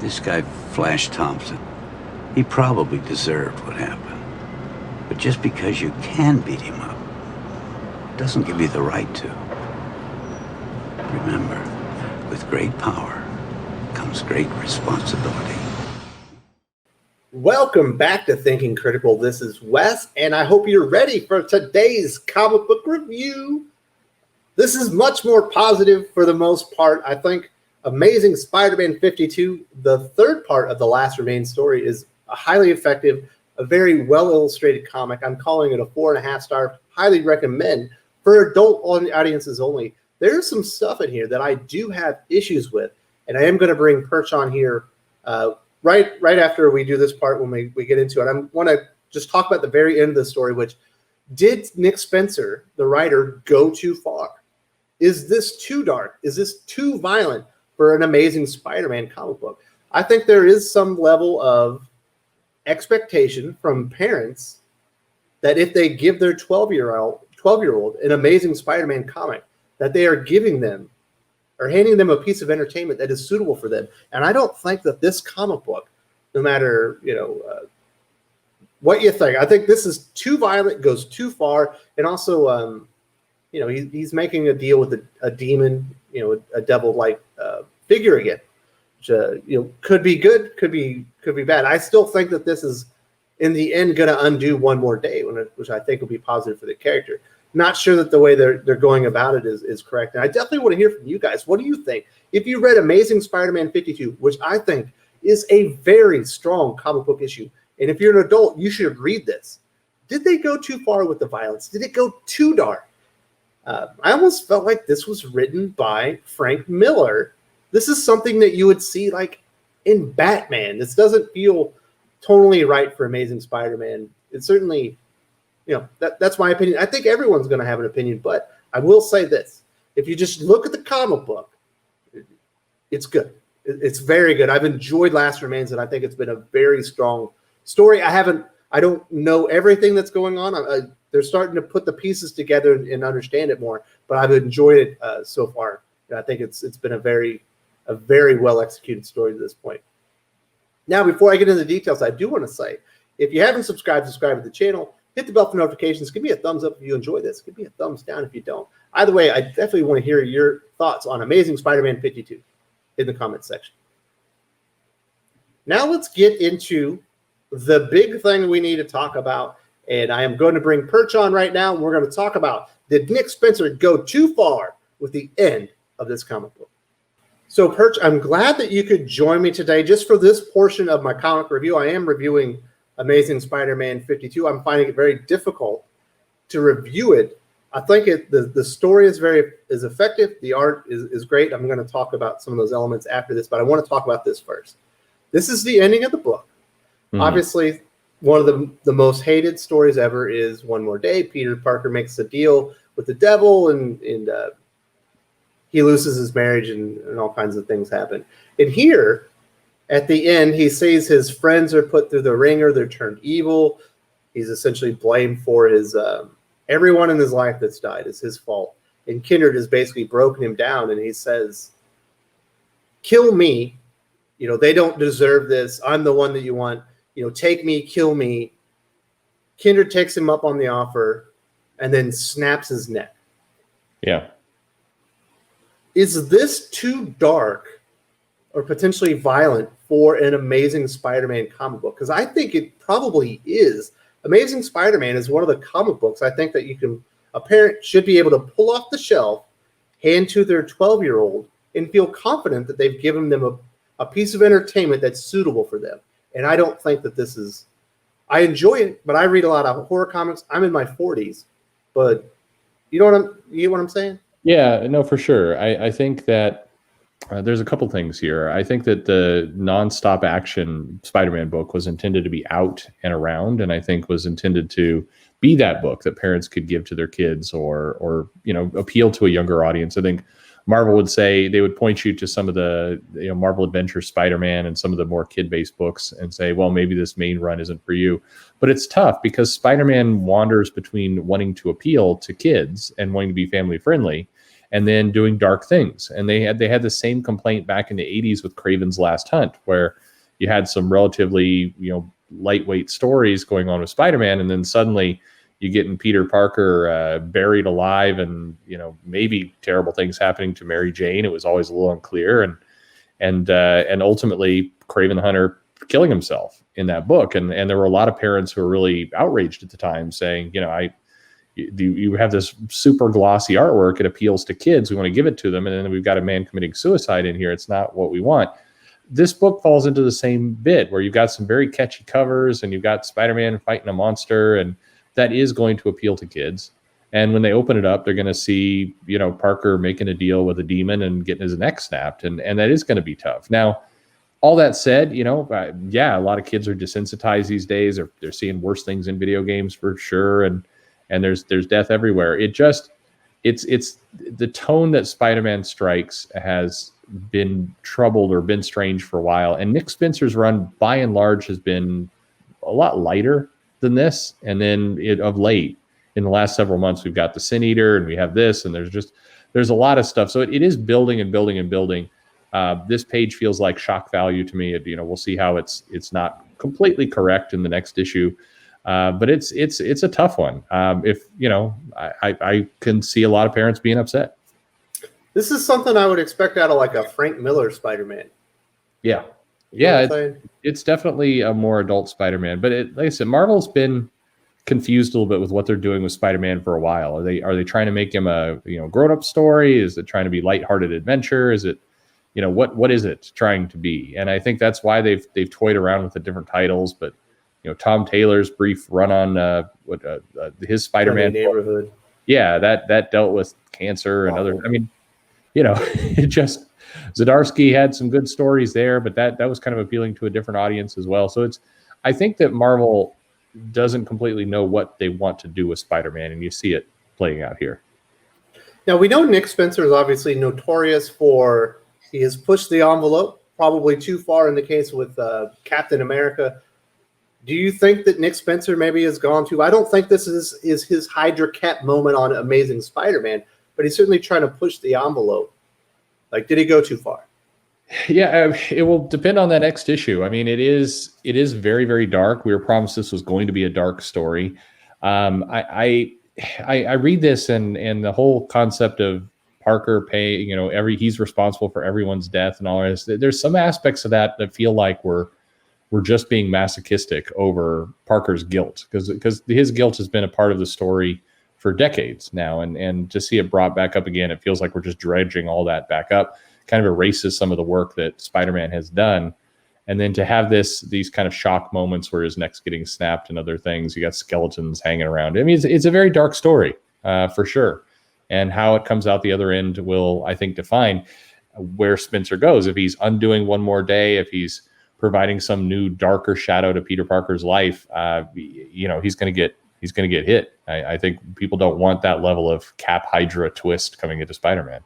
This guy, Flash Thompson, he probably deserved what happened. But just because you can beat him up doesn't give you the right to. Remember, with great power comes great responsibility. Welcome back to Thinking Critical. This is Wes, and I hope you're ready for today's comic book review. This is much more positive for the most part. I think Amazing Spider-Man 52, the third part of the Last Remain story, is a highly effective, a very well-illustrated comic. I'm calling it a 4.5 star. Highly recommend for adult audiences only. There's some stuff in here that I do have issues with, and I am going to bring Perch on here right after we do this part when we get into it. I want to just talk about the very end of the story, which did Nick Spencer, the writer, go too far? Is this too dark? Is this too violent for an Amazing Spider-Man comic book? I think there is some level of expectation from parents that if they give their 12-year-old an Amazing Spider-Man comic, that they are giving them or handing them a piece of entertainment that is suitable for them. And I don't think that this comic book, no matter what you think, I think this is too violent, goes too far, and also he's making a deal with a demon, a devil-like figure again, which could be good, could be bad. I still think that this is in the end going to undo One More Day, which I think will be positive for the character. Not sure that the way they're going about it is correct. And I definitely want to hear from you guys. What do you think? If you read Amazing Spider-Man 52, which I think is a very strong comic book issue, and if you're an adult, you should read this. Did they go too far with the violence? Did it go too dark? I almost felt like this was written by Frank Miller. This is something that you would see like in Batman. This doesn't feel totally right for Amazing Spider-Man. It's certainly... that's my opinion. I think everyone's going to have an opinion, but I will say this. If you just look at the comic book, it's good. It's very good. I've enjoyed Last Remains, and I think it's been a very strong story. I don't know everything that's going on. They're starting to put the pieces together and understand it more, but I've enjoyed it so far. And I think it's been a very well-executed story to this point. Now, before I get into the details, I do want to say, if you haven't subscribe to the channel. Hit the bell for notifications. Give me a thumbs up if you enjoy this. Give me a thumbs down if you don't. Either way, I definitely want to hear your thoughts on Amazing Spider-Man 52 in the comments section. Now let's get into the big thing we need to talk about. And I am going to bring Perch on right now. And we're going to talk about, did Nick Spencer go too far with the end of this comic book? So Perch, I'm glad that you could join me today just for this portion of my comic review. I am reviewing Amazing Spider-Man 52. I'm finding it very difficult to review it. I think the story is effective. The art is great. I'm going to talk about some of those elements after this, but I want to talk about this first. This is the ending of the book. Mm-hmm. Obviously, one of the most hated stories ever is One More Day. Peter Parker makes a deal with the devil, and he loses his marriage, and all kinds of things happen. And here, at the end, he sees his friends are put through the ringer. They're turned evil. He's essentially blamed for his everyone in his life that's died is his fault. And Kindred has basically broken him down, and he says, kill me. They don't deserve this. I'm the one that you want. Take me, kill me. Kindred takes him up on the offer and then snaps his neck. Yeah. Is this too dark or potentially violent for an Amazing Spider-Man comic book? Because I think it probably is. Amazing Spider-Man is one of the comic books I think that a parent should be able to pull off the shelf, hand to their 12-year-old, and feel confident that they've given them a piece of entertainment that's suitable for them. And I don't think that this is... I enjoy it, but I read a lot of horror comics. I'm in my 40s, but you know what I'm saying? Yeah, no, for sure. I think that there's a couple things here. I think that the nonstop action Spider-Man book was intended to be out and around, and I think was intended to be that book that parents could give to their kids or appeal to a younger audience. I think Marvel would say they would point you to some of the Marvel Adventure Spider-Man and some of the more kid-based books and say, well, maybe this main run isn't for you. But it's tough because Spider-Man wanders between wanting to appeal to kids and wanting to be family friendly. and then doing dark things. And they had the same complaint back in the 80s with Craven's Last Hunt, where you had some relatively, lightweight stories going on with Spider-Man, and then suddenly you getting Peter Parker buried alive, and maybe terrible things happening to Mary Jane. It was always a little unclear, and ultimately Craven the Hunter killing himself in that book. And there were a lot of parents who were really outraged at the time, saying, you have this super glossy artwork, it appeals to kids, we want to give it to them, and then we've got a man committing suicide in here. It's not what we want. This book falls into the same bit, where you've got some very catchy covers, and you've got Spider-Man fighting a monster, and that is going to appeal to kids. And when they open it up, they're going to see, Parker making a deal with a demon and getting his neck snapped, and that is going to be tough. Now, all that said, a lot of kids are desensitized these days. They're seeing worse things in video games for sure, and there's death everywhere. It's the tone that Spider-Man strikes has been troubled or been strange for a while, and Nick Spencer's run by and large has been a lot lighter than this. And then of late, in the last several months, we've got the Sin Eater, and we have this, and there's a lot of stuff. So it is building and building and building. This page feels like shock value to me. We'll see how it's not completely correct in the next issue, but it's a tough one. I can see a lot of parents being upset. This is something I would expect out of like a Frank Miller Spider-Man. Yeah. It's definitely a more adult Spider-Man. But like I said, Marvel's been confused a little bit with what they're doing with Spider-Man for a while. Are they trying to make him a grown-up story? Is it trying to be lighthearted adventure? Is it what is it trying to be? And I think that's why they've toyed around with the different titles. But Tom Taylor's brief run on his Spider-Man Neighborhood. Yeah, that dealt with cancer and other. I mean, it just Zdarsky had some good stories there, but that was kind of appealing to a different audience as well. So I think that Marvel doesn't completely know what they want to do with Spider-Man, and you see it playing out here. Now, we know Nick Spencer is obviously notorious for he has pushed the envelope probably too far in the case with Captain America. Do you think that Nick Spencer maybe has gone too? I don't think this is his Hydra Cap moment on Amazing Spider-Man, but he's certainly trying to push the envelope. Like, did he go too far? Yeah, it will depend on that next issue. I mean, it is very, very dark. We were promised this was going to be a dark story. I read this and the whole concept of Parker paying, he's responsible for everyone's death and all this. There's some aspects of that feel like we're just being masochistic over Parker's guilt, because his guilt has been a part of the story for decades now, and to see it brought back up again, it feels like we're just dredging all that back up, kind of erases some of the work that Spider-Man has done. And then to have these kind of shock moments where his neck's getting snapped and other things, you got skeletons hanging around. I mean, it's a very dark story for sure. And how it comes out the other end will, I think, define where Spencer goes. If he's undoing one more day, if he's providing some new darker shadow to Peter Parker's life, he's going to get hit. I think people don't want that level of Cap Hydra twist coming into Spider-Man.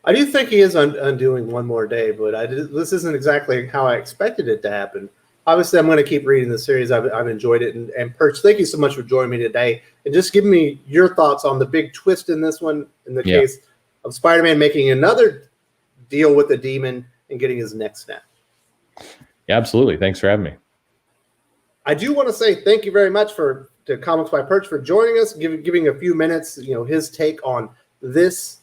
I do think he is undoing one more day, but this isn't exactly how I expected it to happen. Obviously, I'm going to keep reading the series. I've enjoyed it. And Perch, thank you so much for joining me today. And just give me your thoughts on the big twist in this one, in the case of Spider-Man making another deal with the demon and getting his neck snapped. Yeah, absolutely. Thanks for having me. I do want to say thank you very much to Comics by Perch for joining us, giving a few minutes, his take on this.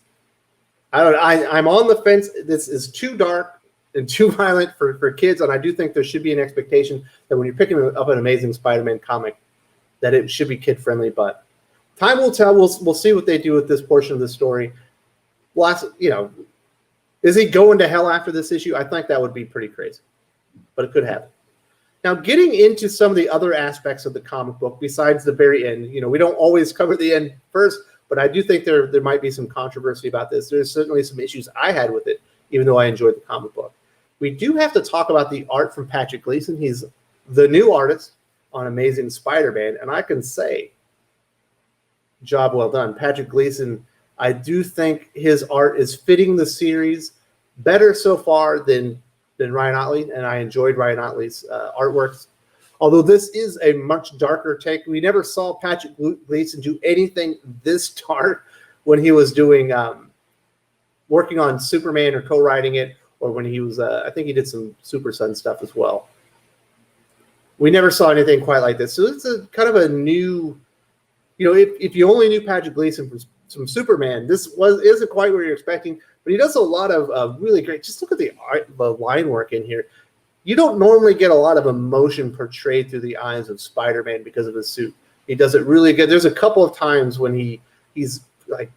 I'm on the fence. This is too dark and too violent for kids, and I do think there should be an expectation that when you're picking up an Amazing Spider-Man comic, that it should be kid-friendly. But time will tell. We'll see what they do with this portion of the story. Is he going to hell after this issue? I think that would be pretty crazy, but it could happen. Now, getting into some of the other aspects of the comic book besides the very end, we don't always cover the end first, but I do think there might be some controversy about this. There's certainly some issues I had with it, even though I enjoyed the comic book. We do have to talk about the art from Patrick Gleason. He's the new artist on Amazing Spider-Man, and I can say, job well done. Patrick Gleason, I do think his art is fitting the series better so far than Ryan Ottley, and I enjoyed Ryan Ottley's artworks. Although this is a much darker take, we never saw Patrick Gleason do anything this dark when he was doing working on Superman or co-writing it, or when he was I think he did some Super Son stuff as well. We never saw anything quite like this. So it's a kind of a new, if you only knew Patrick Gleason from Superman, this isn't quite what you're expecting. But he does a lot of really great. Just look at the line work in here. You don't normally get a lot of emotion portrayed through the eyes of Spider-Man because of his suit. He does it really good. There's a couple of times when he's like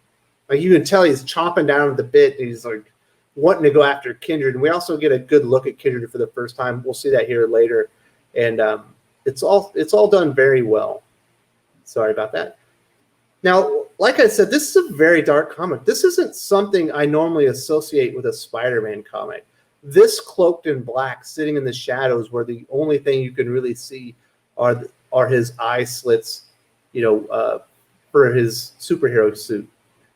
you can tell he's chomping down at the bit. He's like wanting to go after Kindred. And we also get a good look at Kindred for the first time. We'll see that here later. And it's all done very well. Sorry about that. Now, like I said, this is a very dark comic. This isn't something I normally associate with a Spider-Man comic. This cloaked in black, sitting in the shadows, where the only thing you can really see are his eye slits, for his superhero suit.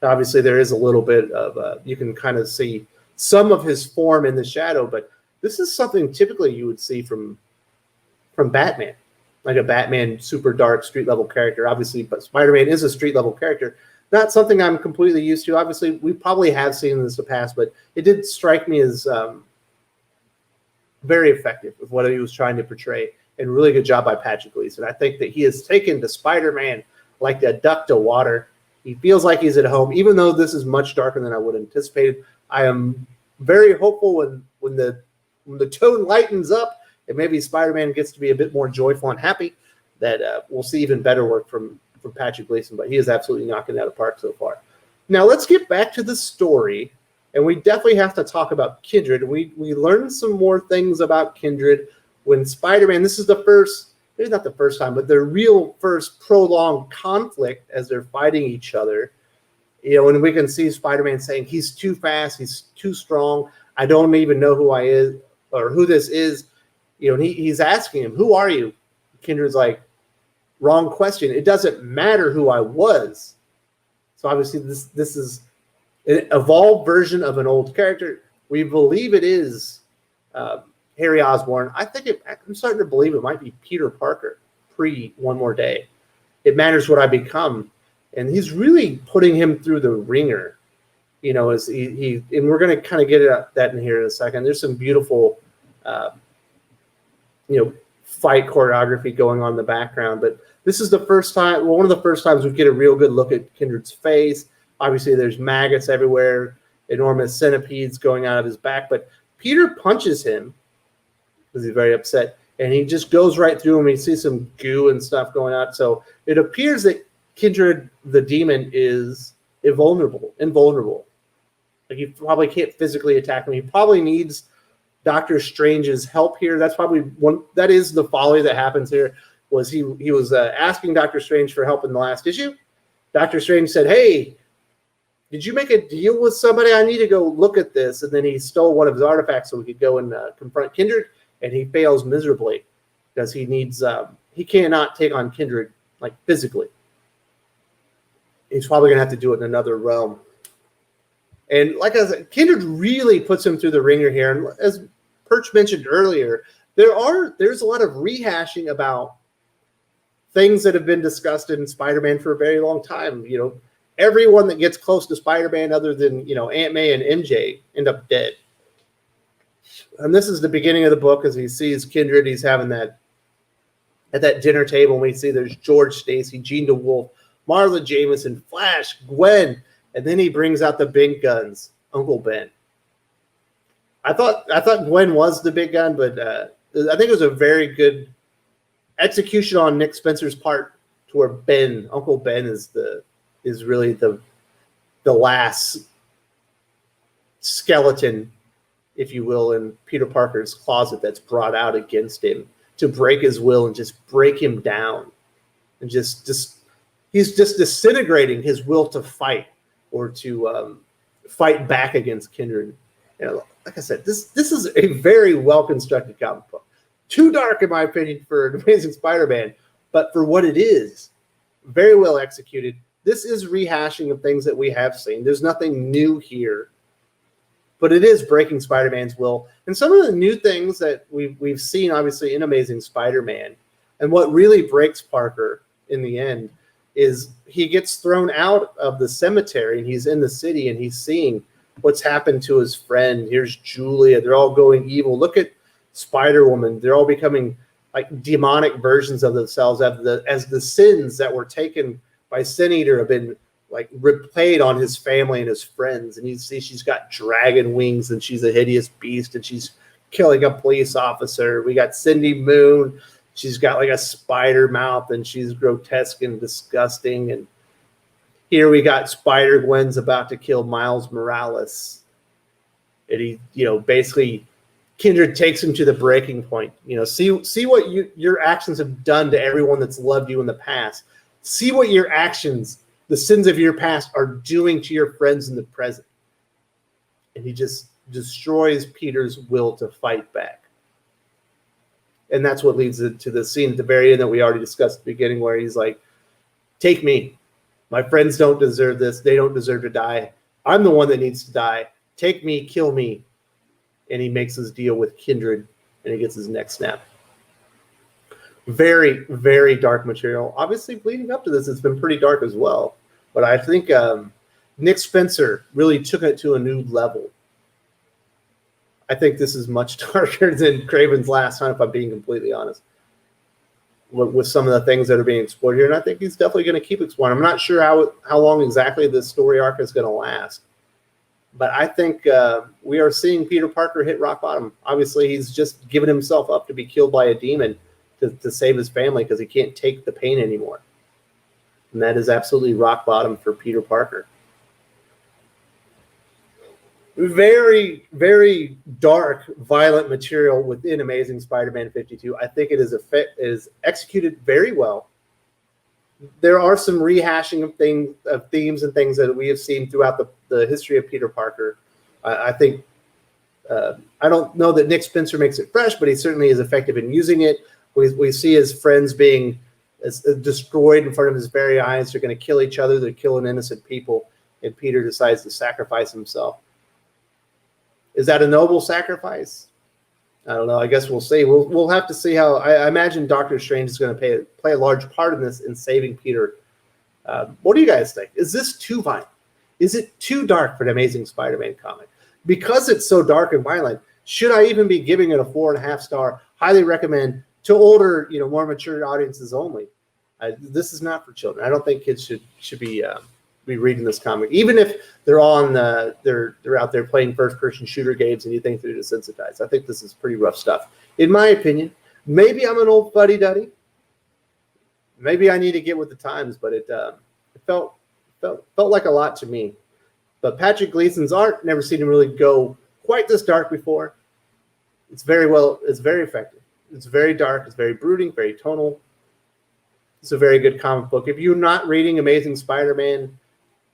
Obviously, there is a little bit of you can kind of see some of his form in the shadow, but this is something typically you would see from Batman, like a Batman super dark street level character. Obviously, but Spider-Man is a street level character. Not something I'm completely used to. Obviously, we probably have seen this in the past, but it did strike me as very effective with what he was trying to portray, and really good job by Patrick Gleason. I think that he has taken to Spider-Man like a duck to water. He feels like he's at home, even though this is much darker than I would have anticipated. I am very hopeful when the tone lightens up and maybe Spider-Man gets to be a bit more joyful and happy, that we'll see even better work from Patrick Gleason. But he is absolutely knocking it out of the park so far. Now let's get back to the story, and we definitely have to talk about Kindred. We learned some more things about Kindred when Spider-Man. This is the first, maybe not the first time, but the real first prolonged conflict as they're fighting each other. And we can see Spider-Man saying he's too fast, he's too strong. I don't even know who I is or who this is. And he's asking him, "Who are you?" Kindred's like, "Wrong question. It doesn't matter who I was." So obviously this is an evolved version of an old character. We believe it is Harry Osborn. I'm starting to believe it might be Peter Parker pre One More Day. It matters what I become. And he's really putting him through the ringer, as he and we're going to kind of get at that in here in a second. There's some beautiful, fight choreography going on in the background. But this is the first time, one of the first times we get a real good look at Kindred's face. Obviously, there's maggots everywhere, enormous centipedes going out of his back. But Peter punches him because he's very upset, and he just goes right through him. We see some goo and stuff going out. So it appears that Kindred, the demon, is invulnerable. Like, you probably can't physically attack him. He probably needs Doctor Strange's help here. That's probably that is the folly that happens here. Was he was asking Doctor Strange for help in the last issue. Doctor Strange said, "Hey, did you make a deal with somebody? I need to go look at this." And then he stole one of his artifacts so he could go and confront Kindred, and he fails miserably because he needs he cannot take on Kindred like physically. He's probably going to have to do it in another realm. And like I said, Kindred really puts him through the ringer here. And as Perch mentioned earlier, there's a lot of rehashing about things that have been discussed in Spider-Man for a very long time. Everyone that gets close to Spider-Man other than, Aunt May and MJ end up dead. And this is the beginning of the book as he sees Kindred. He's having that at that dinner table. And we see there's George Stacy, Jean DeWolf, Marla Jameson, Flash, Gwen, and then he brings out the big guns, Uncle Ben. I thought Gwen was the big gun, but I think it was a very good execution on Nick Spencer's part to where Uncle Ben is really the last skeleton, if you will, in Peter Parker's closet that's brought out against him to break his will and just break him down, and he's just disintegrating his will to fight or to fight back against Kindred. Like I said, this is a very well constructed comic book. Too dark, in my opinion, for an Amazing Spider-Man, but for what it is, very well executed. This is rehashing of things that we have seen. There's nothing new here, but it is breaking Spider-Man's will. And some of the new things that we've seen, obviously, in Amazing Spider-Man, and what really breaks Parker in the end is he gets thrown out of the cemetery, and he's in the city, and he's seeing what's happened to his friend. Here's Julia. They're all going evil. Look at Spider-Woman. They're all becoming like demonic versions of themselves as the sins that were taken by Sin Eater have been like replayed on his family and his friends. And you see she's got dragon wings, and she's a hideous beast, and she's killing a police officer. We got Cindy Moon. She's got like a spider mouth, and she's grotesque and disgusting. And here we got Spider-Gwen's about to kill Miles Morales. And he, basically Kindred takes him to the breaking point. See what your actions have done to everyone that's loved you in the past. See what your actions, the sins of your past, are doing to your friends in the present. And he just destroys Peter's will to fight back. And that's what leads to the scene at the very end that we already discussed at the beginning, where he's like, take me. My friends don't deserve this. They don't deserve to die. I'm the one that needs to die. Take me, kill me. And he makes his deal with Kindred, and he gets his neck snapped. Very, very dark material. Obviously, leading up to this, it's been pretty dark as well. But I think Nick Spencer really took it to a new level. I think this is much darker than Craven's Last Hunt, if I'm being completely honest, with some of the things that are being explored here. And I think he's definitely going to keep exploring. I'm not sure how long exactly this story arc is going to last. But I think we are seeing Peter Parker hit rock bottom. Obviously, he's just given himself up to be killed by a demon to save his family because he can't take the pain anymore. And that is absolutely rock bottom for Peter Parker. Very, very dark, violent material within Amazing Spider-Man 52. I think it is executed very well. There are some rehashing of themes and things that we have seen throughout the history of Peter Parker. I think I don't know that Nick Spencer makes it fresh, but he certainly is effective in using it. We see his friends being destroyed in front of his very eyes. They're going to kill each other. They're killing innocent people, and Peter decides to sacrifice himself. Is that a noble sacrifice? I don't know. I guess we'll see. We'll have to see how. I imagine Doctor Strange is going to play a large part in this in saving Peter. What do you guys think? Is this too violent? Is it too dark for an Amazing Spider-Man comic? Because it's so dark and violent, should I even be giving it a 4.5 star? Highly recommend to older, more mature audiences only. This is not for children. I don't think kids should be reading this comic, even if they're they're out there playing first-person shooter games and you think they're desensitized. I think this is pretty rough stuff, in my opinion. Maybe I'm an old fuddy-duddy. Maybe I need to get with the times, but it felt like a lot to me. But Patrick Gleason's art, never seen him really go quite this dark before. It's very effective. It's very dark. It's very brooding, very tonal. It's a very good comic book. If you're not reading Amazing Spider-Man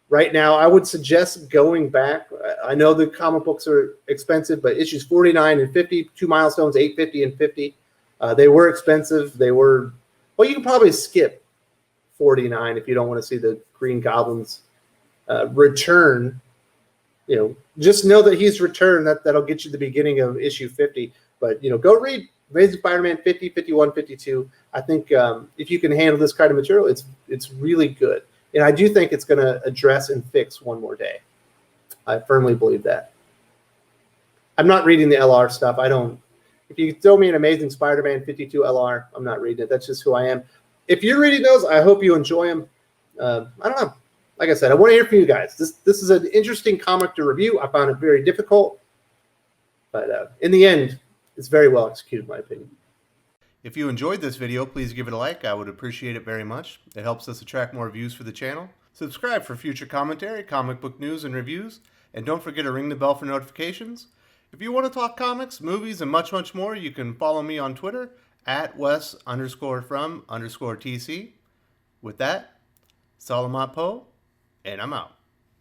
right now, I would suggest going back. I know the comic books are expensive, but issues 49 and 50, 2 milestones, 850 and 50, they were expensive. You can probably skip 49 if you don't want to see the Green Goblin's return. Just know that he's returned. That'll get you the beginning of issue 50. But, go read Amazing Spider-Man 50, 51, 52. I think if you can handle this kind of material, it's really good. And I do think it's going to address and fix One More Day. I firmly believe that. I'm not reading the LR stuff. If you throw me an Amazing Spider-Man 52 LR, I'm not reading it. That's just who I am. If you're reading those, I hope you enjoy them. I don't know. Like I said, I want to hear from you guys. This is an interesting comic to review. I found it very difficult. But in the end, it's very well executed, in my opinion. If you enjoyed this video, please give it a like. I would appreciate it very much. It helps us attract more views for the channel. Subscribe for future commentary, comic book news, and reviews. And don't forget to ring the bell for notifications. If you want to talk comics, movies, and much, much more, you can follow me on Twitter at Wes_from_TC. With that, Salamat Po, and I'm out.